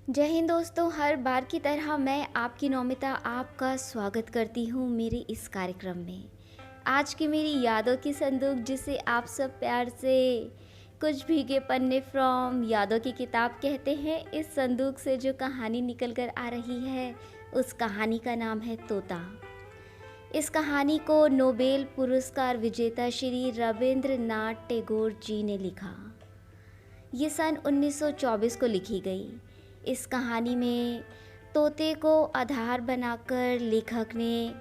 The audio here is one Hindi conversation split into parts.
जय हिंद दोस्तों, हर बार की तरह मैं आपकी नौमिता आपका स्वागत करती हूँ मेरे इस कार्यक्रम में। आज की मेरी यादों की संदूक, जिसे आप सब प्यार से कुछ भीगे पन्ने फ्रॉम यादों की किताब कहते हैं, इस संदूक से जो कहानी निकल कर आ रही है उस कहानी का नाम है तोता। इस कहानी को नोबेल पुरस्कार विजेता श्री रविंद्रनाथ टैगोर जी ने लिखा। ये सन 1924 को लिखी गई। इस कहानी में तोते को आधार बनाकर लेखक ने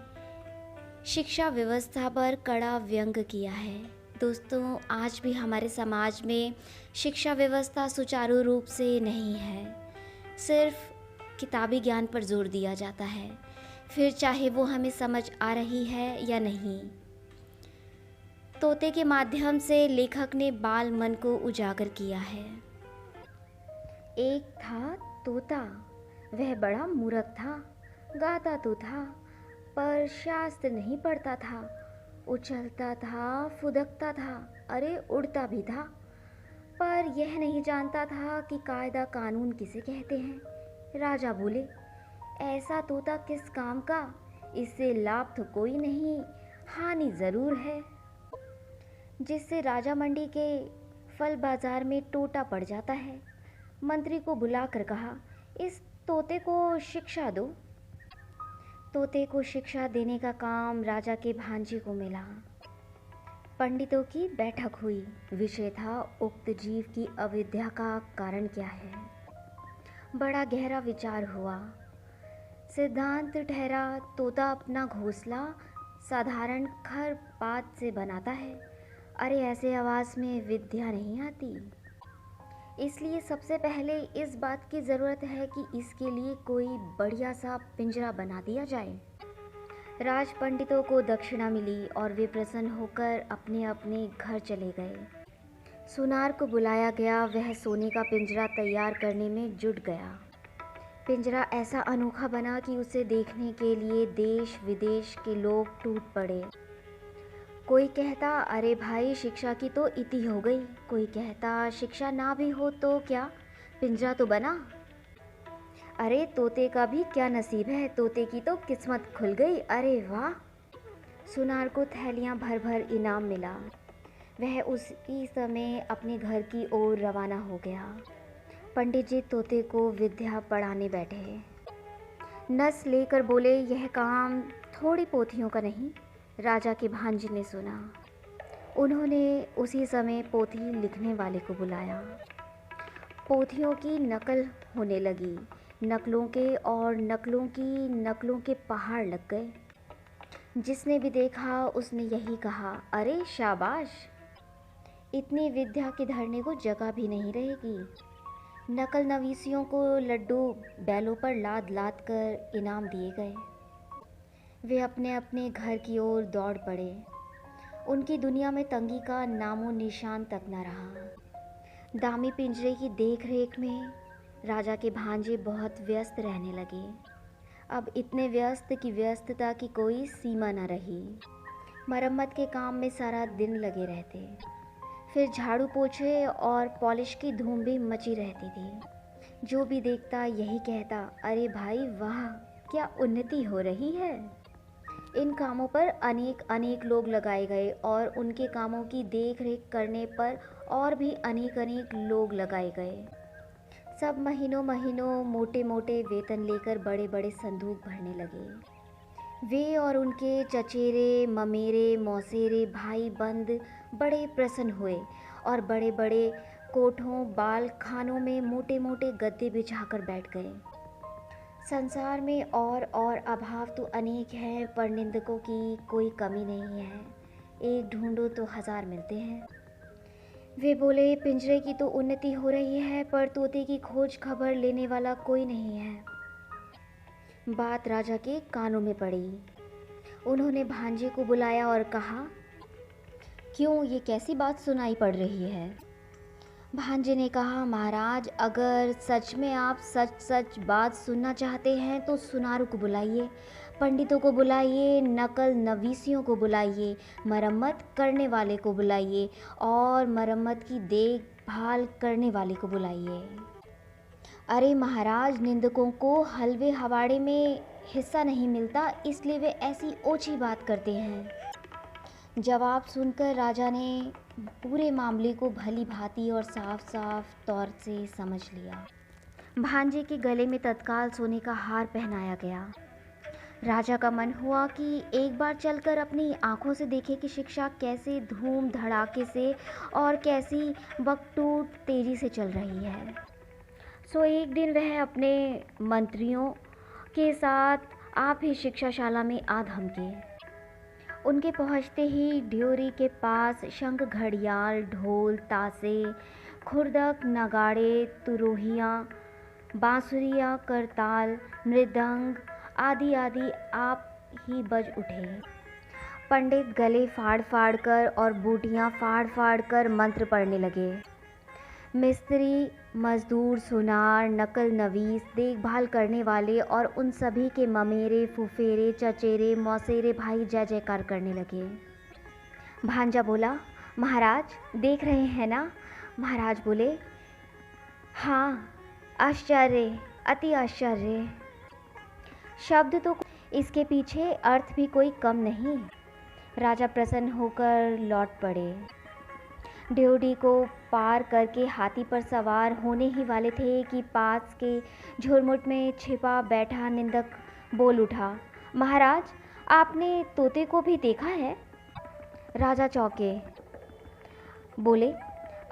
शिक्षा व्यवस्था पर कड़ा व्यंग किया है। दोस्तों, आज भी हमारे समाज में शिक्षा व्यवस्था सुचारू रूप से नहीं है। सिर्फ किताबी ज्ञान पर जोर दिया जाता है, फिर चाहे वो हमें समझ आ रही है या नहीं। तोते के माध्यम से लेखक ने बाल मन को उजागर किया है। एक था तोता, वह बड़ा मूर्ख था। गाता तो था पर शास्त्र नहीं पढ़ता था। उछलता था, फुदकता था, अरे उड़ता भी था, पर यह नहीं जानता था कि कायदा कानून किसे कहते हैं। राजा बोले, ऐसा तोता किस काम का, इससे लाभ तो कोई नहीं, हानि ज़रूर है। जिससे राजा मंडी के फल बाजार में टोटा पड़ जाता है। मंत्री को बुलाकर कहा, इस तोते को शिक्षा दो। तोते को शिक्षा देने का काम राजा के भांजे को मिला। पंडितों की बैठक हुई। विषय था उक्त जीव की अविद्या का कारण क्या है। बड़ा गहरा विचार हुआ। सिद्धांत ठहरा, तोता अपना घोंसला साधारण खरपात से बनाता है। अरे ऐसे आवाज़ में विद्या नहीं आती। इसलिए सबसे पहले इस बात की ज़रूरत है कि इसके लिए कोई बढ़िया सा पिंजरा बना दिया जाए। राज पंडितों को दक्षिणा मिली और वे प्रसन्न होकर अपने अपने घर चले गए। सुनार को बुलाया गया, वह सोने का पिंजरा तैयार करने में जुट गया। पिंजरा ऐसा अनोखा बना कि उसे देखने के लिए देश विदेश के लोग टूट पड़े। कोई कहता, अरे भाई शिक्षा की तो इति हो गई। कोई कहता, शिक्षा ना भी हो तो क्या, पिंजरा तो बना। अरे तोते का भी क्या नसीब है, तोते की तो किस्मत खुल गई। अरे वाह। सुनार को थैलियाँ भर भर इनाम मिला। वह उसी समय अपने घर की ओर रवाना हो गया। पंडित जी तोते को विद्या पढ़ाने बैठे। नस लेकर बोले, यह काम थोड़ी पोथियों का नहीं। राजा के भांजे ने सुना। उन्होंने उसी समय पोथी लिखने वाले को बुलाया। पोथियों की नकल होने लगी। नकलों के और नकलों की नकलों के पहाड़ लग गए। जिसने भी देखा उसने यही कहा, अरे शाबाश, इतनी विद्या के धरने को जगह भी नहीं रहेगी। नकल नवीसियों को लड्डू बैलों पर लाद लाद कर इनाम दिए गए। वे अपने अपने घर की ओर दौड़ पड़े। उनकी दुनिया में तंगी का नामो निशान तक न रहा। दामी पिंजरे की देख रेख में राजा के भांजे बहुत व्यस्त रहने लगे। अब इतने व्यस्त कि व्यस्तता की कोई सीमा न रही। मरम्मत के काम में सारा दिन लगे रहते। फिर झाड़ू पोछे और पॉलिश की धूम भी मची रहती थी। जो भी देखता यही कहता, अरे भाई वाह, क्या उन्नति हो रही है। इन कामों पर अनेक अनेक लोग लगाए गए और उनके कामों की देख रेख करने पर और भी अनेक अनेक लोग लगाए गए। सब महीनों महीनों मोटे मोटे वेतन लेकर बड़े बड़े संदूक भरने लगे। वे और उनके चचेरे ममेरे मौसेरे भाई बंद बड़े प्रसन्न हुए और बड़े बड़े कोठों बाल खानों में मोटे मोटे गद्दे बिछाकर बैठ गए। संसार में और अभाव तो अनेक हैं, पर निंदकों की कोई कमी नहीं है। एक ढूंढो तो हजार मिलते हैं। वे बोले, पिंजरे की तो उन्नति हो रही है, पर तोते की खोज खबर लेने वाला कोई नहीं है। बात राजा के कानों में पड़ी। उन्होंने भांजे को बुलाया और कहा, क्यों, ये कैसी बात सुनाई पड़ रही है। भांजे ने कहा, महाराज, अगर सच में आप सच सच बात सुनना चाहते हैं तो सुनारों को बुलाइए, पंडितों को बुलाइए, नकल नवीसियों को बुलाइए, मरम्मत करने वाले को बुलाइए और मरम्मत की देखभाल करने वाले को बुलाइए। अरे महाराज, निंदकों को हलवे हवाड़े में हिस्सा नहीं मिलता, इसलिए वे ऐसी ओछी बात करते हैं। जवाब सुनकर राजा ने पूरे मामले को भली भांति और साफ साफ तौर से समझ लिया। भांजे के गले में तत्काल सोने का हार पहनाया गया। राजा का मन हुआ कि एक बार चलकर अपनी आंखों से देखे कि शिक्षा कैसे धूम धड़ाके से और कैसी बकटूट तेजी से चल रही है। सो एक दिन वह अपने मंत्रियों के साथ आप ही शिक्षाशाला में आ धमके। उनके पहुंचते ही ड्योरी के पास शंख, घड़ियाल, ढोल, तासे, खुर्दक, नगाड़े, तुरोहियाँ, बांसुरियाँ, करताल, मृदंग आदि आदि आप ही बज उठे। पंडित गले फाड़ फाड़ कर और बूटियाँ फाड़ फाड़ कर मंत्र पढ़ने लगे। मिस्त्री, मजदूर, सुनार, नकल नवीस, देखभाल करने वाले और उन सभी के ममेरे, फुफेरे, चचेरे, मौसेरे भाई जय जयकार करने लगे। भांजा बोला, महाराज देख रहे हैं ना? महाराज बोले, हाँ, आश्चर्य, अति आश्चर्य। शब्द तो, इसके पीछे अर्थ भी कोई कम नहीं। राजा प्रसन्न होकर लौट पड़े। ड्योढ़ी को पार करके हाथी पर सवार होने ही वाले थे कि पास के झुरमुट में छिपा बैठा निंदक बोल उठा, महाराज, आपने तोते को भी देखा है? राजा चौंके, बोले,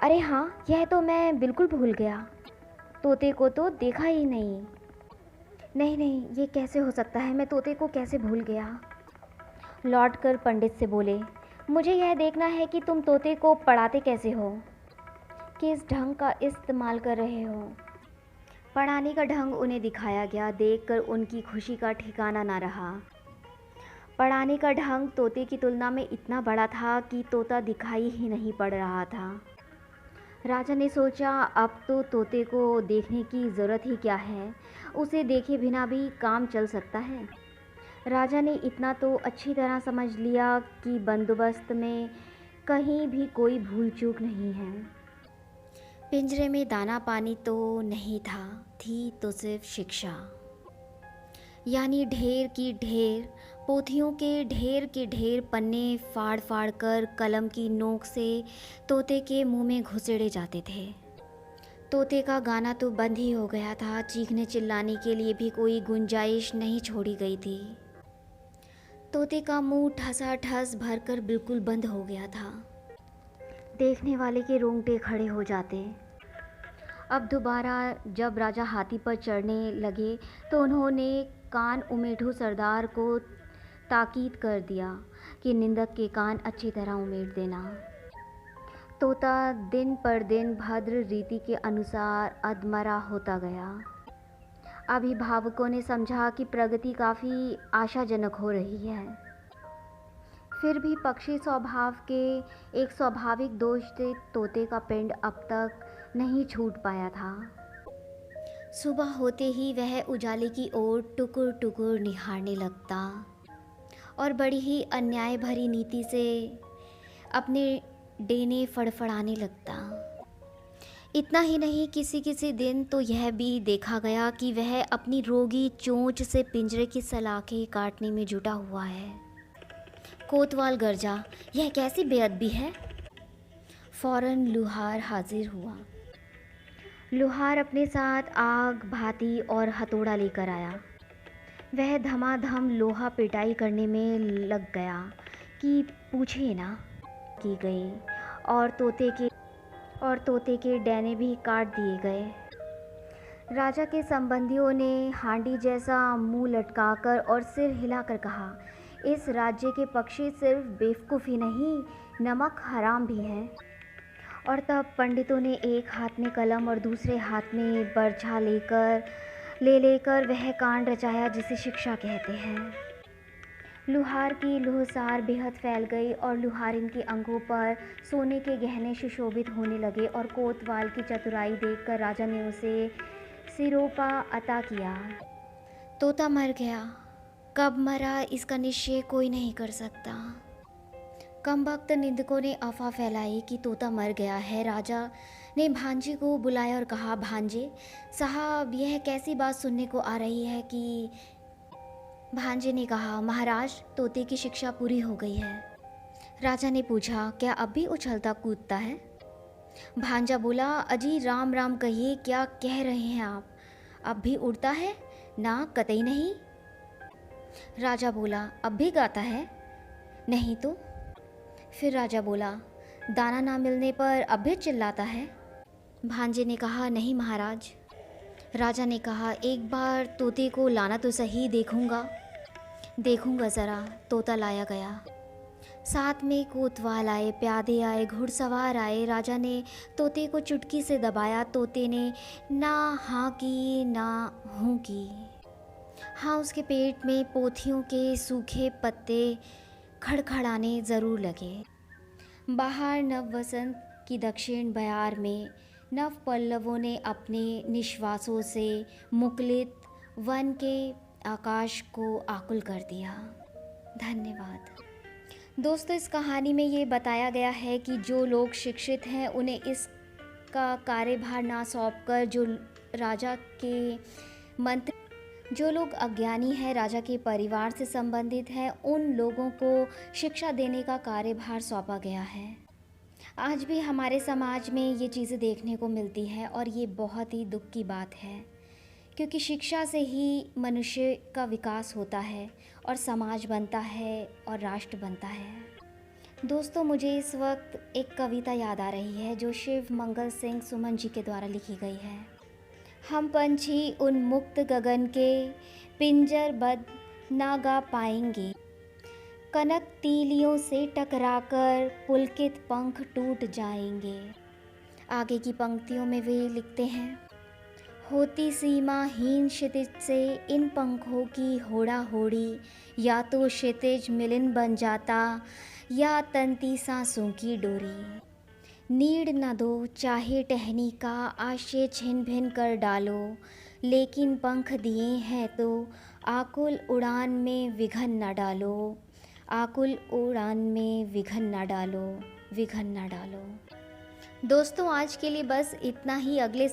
अरे हाँ, यह तो मैं बिल्कुल भूल गया। तोते को तो देखा ही नहीं। नहीं नहीं, ये कैसे हो सकता है? मैं तोते को कैसे भूल गया? लौट कर पंडित से बोले, मुझे यह देखना है कि तुम तोते को पढ़ाते कैसे हो, किस ढंग का इस्तेमाल कर रहे हो। पढ़ाने का ढंग उन्हें दिखाया गया। देखकर उनकी खुशी का ठिकाना ना रहा। पढ़ाने का ढंग तोते की तुलना में इतना बड़ा था कि तोता दिखाई ही नहीं पड़ रहा था। राजा ने सोचा, अब तो तोते को देखने की ज़रूरत ही क्या है, उसे देखे बिना भी काम चल सकता है। राजा ने इतना तो अच्छी तरह समझ लिया कि बंदोबस्त में कहीं भी कोई भूल चूक नहीं है। पिंजरे में दाना पानी तो नहीं था, थी तो सिर्फ शिक्षा, यानी ढेर की ढेर, पोथियों के ढेर पन्ने फाड़ फाड़ कर कलम की नोक से तोते के मुंह में घुसेड़े जाते थे। तोते का गाना तो बंद ही हो गया था, चीखने चिल्लाने के लिए भी कोई गुंजाइश नहीं छोड़ी गई थी। तोते का मुंह ठसाठस भरकर बिल्कुल बंद हो गया था। देखने वाले के रोंगटे खड़े हो जाते। अब दोबारा जब राजा हाथी पर चढ़ने लगे तो उन्होंने कान उमेठू सरदार को ताकीद कर दिया कि निंदक के कान अच्छी तरह उमेट देना। तोता दिन पर दिन भद्र रीति के अनुसार अधमरा होता गया। अभिभावकों ने समझा कि प्रगति काफ़ी आशाजनक हो रही है। फिर भी पक्षी स्वभाव के एक स्वाभाविक दोष से तोते का पिंड अब तक नहीं छूट पाया था। सुबह होते ही वह उजाले की ओर टुकुर टुकुर निहारने लगता और बड़ी ही अन्याय भरी नीति से अपने डेने फड़फड़ाने लगता। इतना ही नहीं, किसी किसी दिन तो यह भी देखा गया कि वह अपनी रोगी चोंच से पिंजरे की सलाखें काटने में जुटा हुआ है। कोतवाल गरजा, यह कैसी बेअदबी है? फौरन लुहार हाजिर हुआ। लुहार अपने साथ आग, भाती और हथौड़ा लेकर आया। वह धमाधम लोहा पिटाई करने में लग गया कि पूछे ना की गई और तोते के डैने भी काट दिए गए। राजा के संबंधियों ने हांडी जैसा मुंह लटकाकर और सिर हिलाकर कहा, इस राज्य के पक्षी सिर्फ बेवकूफ़ ही नहीं, नमक हराम भी हैं। और तब पंडितों ने एक हाथ में कलम और दूसरे हाथ में बरछा लेकर वह कांड रचाया जिसे शिक्षा कहते हैं। लुहार की लुहसार बेहद फैल गई और लुहारिन के अंगों पर सोने के गहने सुशोभित होने लगे और कोतवाल की चतुराई देखकर राजा ने उसे सिरोपा अता किया। तोता मर गया, कब मरा इसका निश्चय कोई नहीं कर सकता। कमबख्त निंदकों ने अफवाह फैलाई कि तोता मर गया है। राजा ने भांजे को बुलाया और कहा, भांजे साहब, यह कैसी बात सुनने को आ रही है कि। भांजे ने कहा, महाराज, तोते की शिक्षा पूरी हो गई है। राजा ने पूछा, क्या अब भी उछलता कूदता है? भांजा बोला, अजी राम राम कहिए, क्या कह रहे हैं आप? अब भी उड़ता है? ना, कतई नहीं। राजा बोला, अब भी गाता है? नहीं तो। फिर राजा बोला, दाना ना मिलने पर अब भी चिल्लाता है? भांजे ने कहा, नहीं महाराज। राजा ने कहा, एक बार तोते को लाना तो सही, देखूंगा ज़रा। तोता लाया गया। साथ में कोतवाल आए, प्यादे आए, घुड़सवार आए। राजा ने तोते को चुटकी से दबाया। तोते ने ना हाँ की ना हूँ की। हाँ, उसके पेट में पोथियों के सूखे पत्ते खड़खड़ाने ज़रूर लगे। बाहर नव वसंत की दक्षिण बयार में नव पल्लवों ने अपने निश्वासों से मुखलित वन के आकाश को आकुल कर दिया। धन्यवाद। दोस्तों, इस कहानी में ये बताया गया है कि जो लोग शिक्षित हैं उन्हें इसका कार्यभार ना सौंपकर जो लोग अज्ञानी हैं, राजा के परिवार से संबंधित हैं, उन लोगों को शिक्षा देने का कार्यभार सौंपा गया है। आज भी हमारे समाज में ये चीज़ें देखने को मिलती हैं और ये बहुत ही दुख की बात है, क्योंकि शिक्षा से ही मनुष्य का विकास होता है और समाज बनता है और राष्ट्र बनता है। दोस्तों, मुझे इस वक्त एक कविता याद आ रही है जो शिव मंगल सिंह सुमन जी के द्वारा लिखी गई है। हम पंछी उन्मुक्त गगन के पिंजरबद्ध ना गा पाएंगे, कनक तीलियों से टकराकर पुलकित पंख टूट जाएंगे। आगे की पंक्तियों में वे लिखते हैं, होती सीमाहीन क्षितिज से इन पंखों की होड़ा होड़ी, या तो क्षितिज मिलन बन जाता या तंती सांसों की डोरी। नीड़ न दो चाहे टहनी का आशय छिन भिन कर डालो, लेकिन पंख दिए हैं तो आकुल उड़ान में विघन न डालो, आकुल उड़ान में विघन न डालो, विघन न डालो। दोस्तों, आज के लिए बस इतना ही। अगले